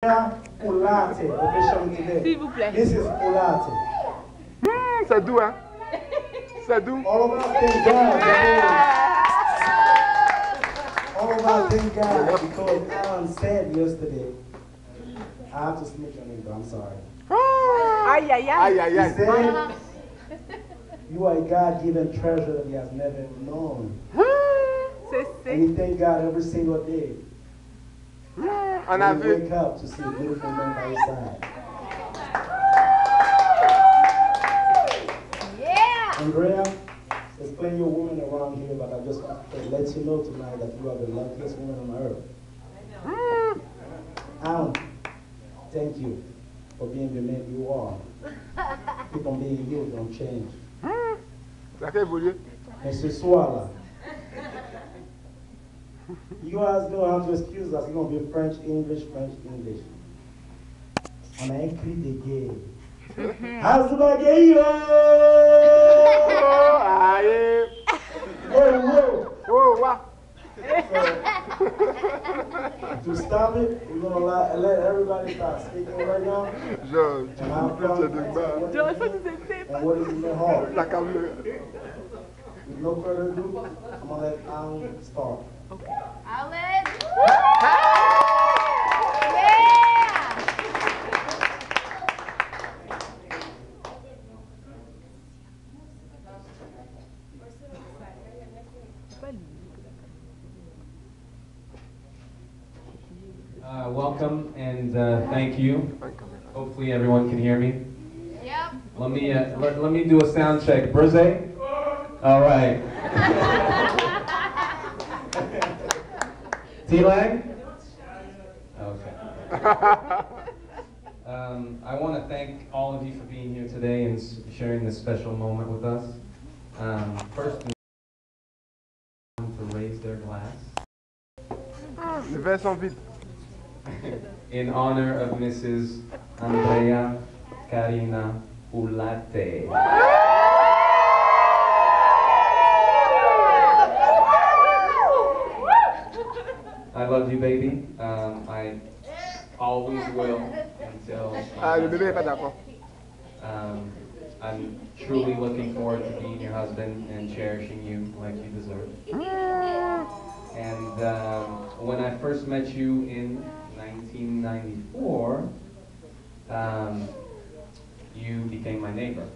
Ulate, officially today. S'il vous plaît. This is Ulate. C'est doux, hein? C'est doux. All of us thank God. All of us thank God because Alan said yesterday, I have to snitch on him, but I'm sorry. Aïe, aïe, aïe. Aïe, aïe, He aïe. said, you are a God-given treasure that he has never known. And he thank God every single day. On a When vu. you wake up to see a beautiful man by his side. Yeah. Andrea, there's plenty of women around here, but I just want to let you know tonight that you are the luckiest woman on earth. Alan, thank you for being the man you are. Keep on being you, don't change. Ça fait évoluer. Et ce soir-là, you guys don't have to excuse us, it's going to be French, English, French, English. On a écrit des gays. Hazubagayo! Oh, aïe. Whoa, whoa! Oh, wa. To stop it, we're going to let everybody start speaking right now. Je, And I'll come je and dis tell pas. you what it is and what is in their heart. La caméra. With no further ado, I'm going to let Alan start. Alan. Yeah. Welcome and thank you. Hopefully everyone can hear me. Yep. Let me do a sound check. Brise? All right. T-Lag? Okay. I want to thank all of you for being here today and sharing this special moment with us. First, to raise their glass. Les verres sont vides. In honor of Mrs. Andrea Karina Ulate. I love you, baby. I always will until Ah, le bébé n'est pas d'accord. I'm truly looking forward to being your husband and cherishing you like you deserve. And when I first met you in 1994, you became my neighbor.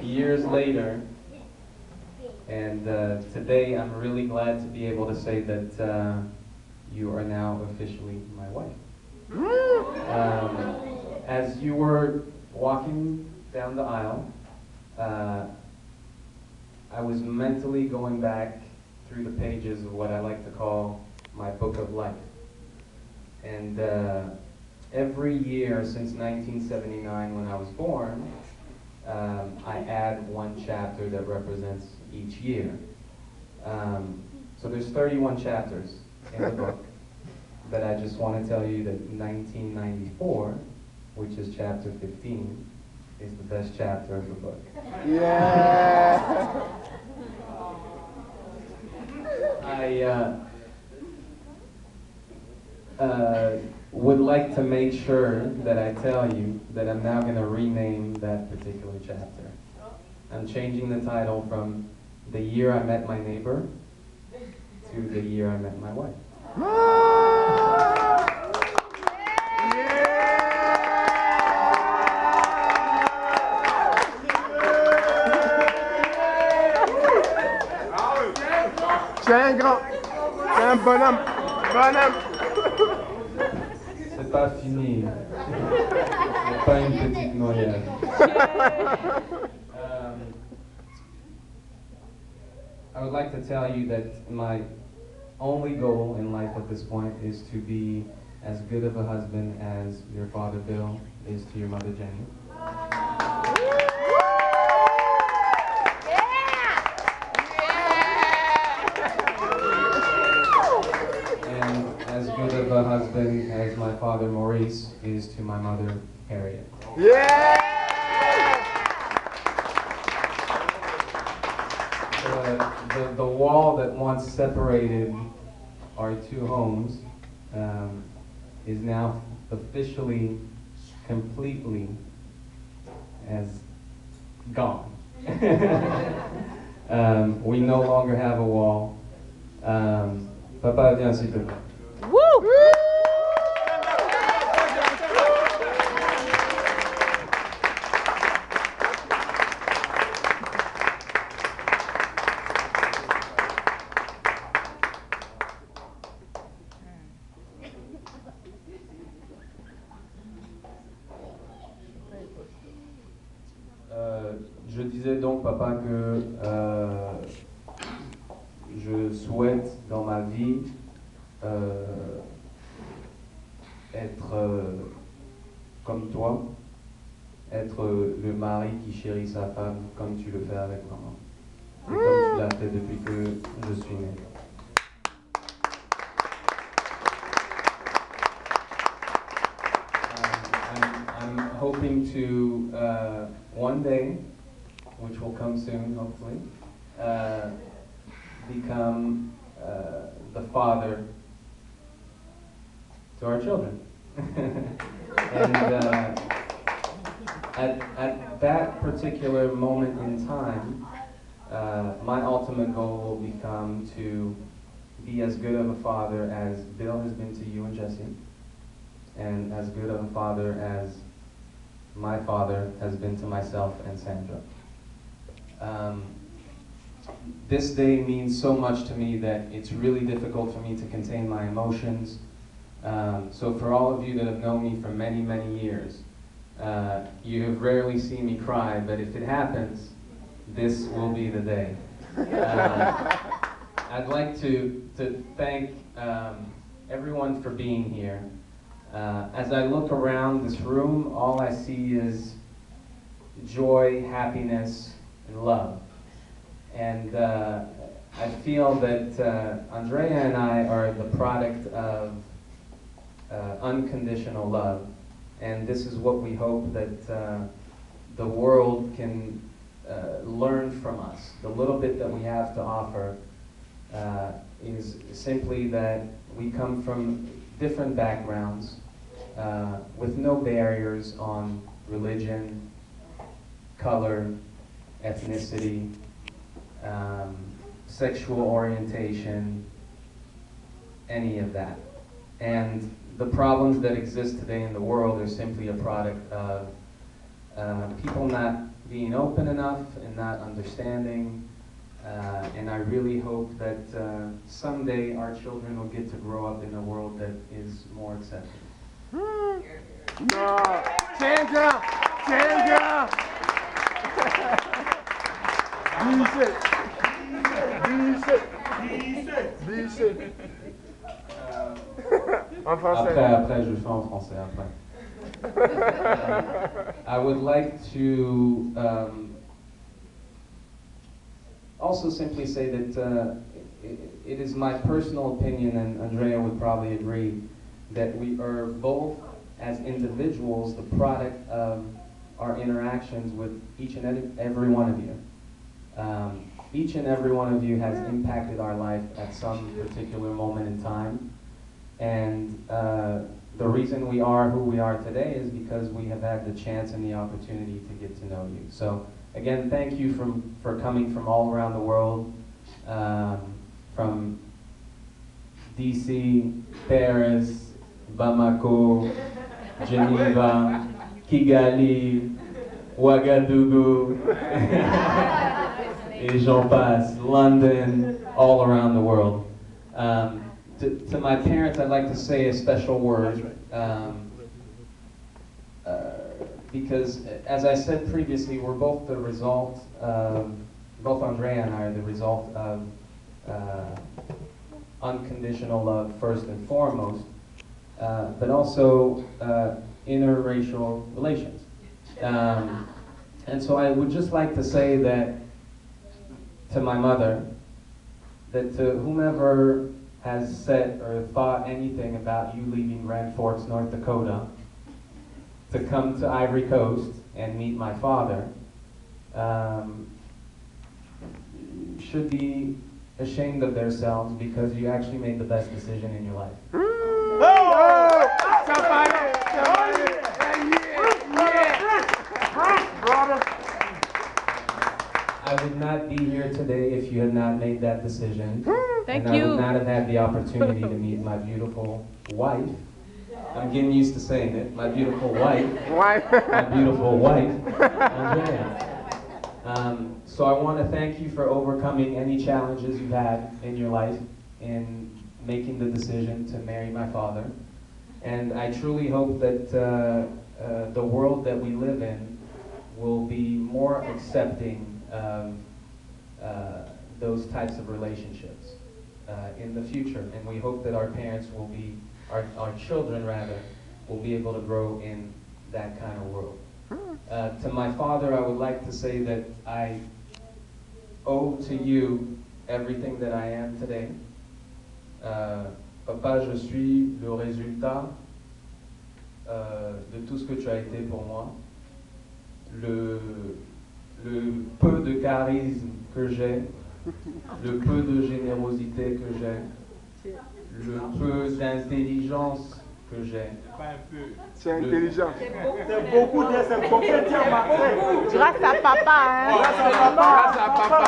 Years later, and today I'm really glad to be able to say that you are now officially my wife. As you were walking down the aisle, I was mentally going back through the pages of what I like to call my book of life. And every year since 1979 when I was born, I add one chapter that represents each year. So there's 31 chapters in the book, but I just want to tell you that 1994, which is chapter 15, is the best chapter of the book. Yeah. I would like to make sure that I tell you that I'm now going to rename that particular chapter. I'm changing the title from The Year I Met My Neighbor to The Year I Met My Wife. C'est un grand. C'est un bonhomme. Bonhomme. C'est pas fini. C'est pas une petite noyade. I would like to tell you that my only goal in life at this point is to be as good of a husband as your father Bill is to your mother Jenny. And as good of a husband as my father Maurice is to my mother Harriet. Yeah. The wall that once separated our two homes is now officially, completely as gone. We no longer have a wall. Papa, viens s'il te plaît. Je disais donc, papa, que je souhaite dans ma vie être comme toi, être le mari qui chérit sa femme comme tu le fais avec maman, et comme tu l'as fait depuis que je suis né. I'm hoping to one day, which will come soon, hopefully, become the father to our children. And at that particular moment in time, my ultimate goal will become to be as good of a father as Bill has been to you and Jesse, and as good of a father as my father has been to myself and Sandra. This day means so much to me that it's really difficult for me to contain my emotions. So for all of you that have known me for many, many years, you have rarely seen me cry, but if it happens, this will be the day. I'd like to thank everyone for being here. As I look around this room, all I see is joy, happiness, and love. And I feel that Andrea and I are the product of unconditional love. And this is what we hope that the world can learn from us. The little bit that we have to offer is simply that we come from different backgrounds with no barriers on religion, color, ethnicity, sexual orientation, any of that. And the problems that exist today in the world are simply a product of people not being open enough and not understanding. And I really hope that someday our children will get to grow up in a world that is more accepting. No, Sandra! Sandra! Dis-le. En français. Après, je fais en français après. I would like to also simply say that it is my personal opinion, and Andrea would probably agree, that we are both, as individuals, the product of our interactions with each and every one of you. Each and every one of you has impacted our life at some particular moment in time. And the reason we are who we are today is because we have had the chance and the opportunity to get to know you. So again, thank you for coming from all around the world, from DC, Paris, Bamako, Geneva, Kigali, Ouagadougou, et j'en passe, London, all around the world. To my parents, I'd like to say a special word, because as I said previously, we're both the result of, both Andrea and I are the result of unconditional love first and foremost, but also interracial relations. And so I would just like to say that to my mother, that to whomever has said or thought anything about you leaving Grand Forks, North Dakota, to come to Ivory Coast and meet my father, should be ashamed of themselves, because you actually made the best decision in your life. Oh! that decision. Thank and I you. would not have had the opportunity to meet my beautiful wife. I'm getting used to saying it. My beautiful wife. My beautiful wife, Andrea. So I want to thank you for overcoming any challenges you've had in your life in making the decision to marry my father. And I truly hope that the world that we live in will be more accepting of those types of relationships in the future. And we hope that our parents will be, our children rather, will be able to grow in that kind of world. To my father, I would like to say that I owe to you everything that I am today. Papa, je suis le résultat de tout ce que tu as été pour moi. Le peu de charisme que j'ai, le peu de générosité que j'ai, le peu d'intelligence que j'ai. C'est intelligent. C'est beaucoup de c'est compétent, Marseille. Grâce à papa, hein. Grâce à papa. Grâce à papa.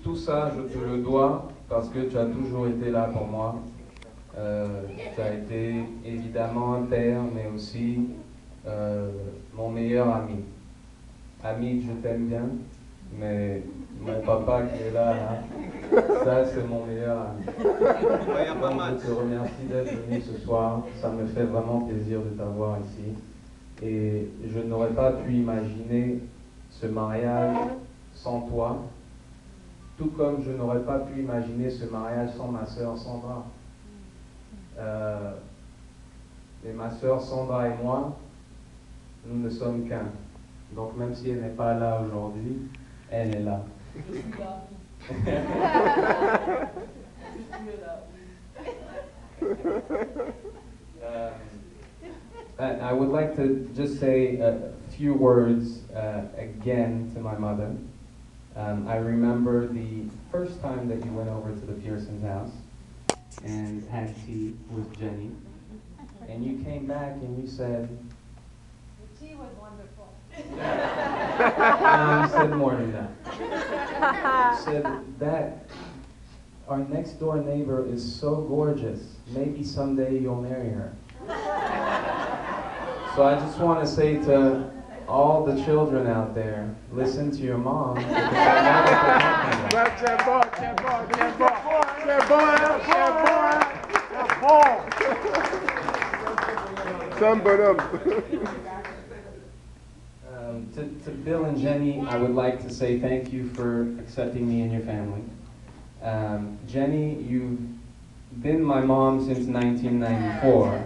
Tout ça, je te le dois parce que tu as toujours été là pour moi. Tu as été évidemment un père, mais aussi mon meilleur ami. Ami, je t'aime bien, mais mon papa qui est là, ça c'est mon meilleur ami. Donc, je te remercie d'être venu ce soir. Ça me fait vraiment plaisir de t'avoir ici. Et je n'aurais pas pu imaginer ce mariage sans toi. Tout comme je n'aurais pas pu imaginer ce mariage sans ma sœur Sandra. Et ma sœur Sandra et moi, nous ne sommes qu'un. Donc même si elle n'est pas là aujourd'hui, elle est là. I would like to just say a few words again to my mother. I remember the first time that you went over to the Pearson's house and had tea with Jenny, and you came back and you said, The tea was wonderful. no, you said more than that. You said that our next door neighbor is so gorgeous, maybe someday you'll marry her. So I just want to say to all the children out there, listen to your mom. To Bill and Jenny, I would like to say thank you for accepting me in your family. Jenny, you've been my mom since 1994.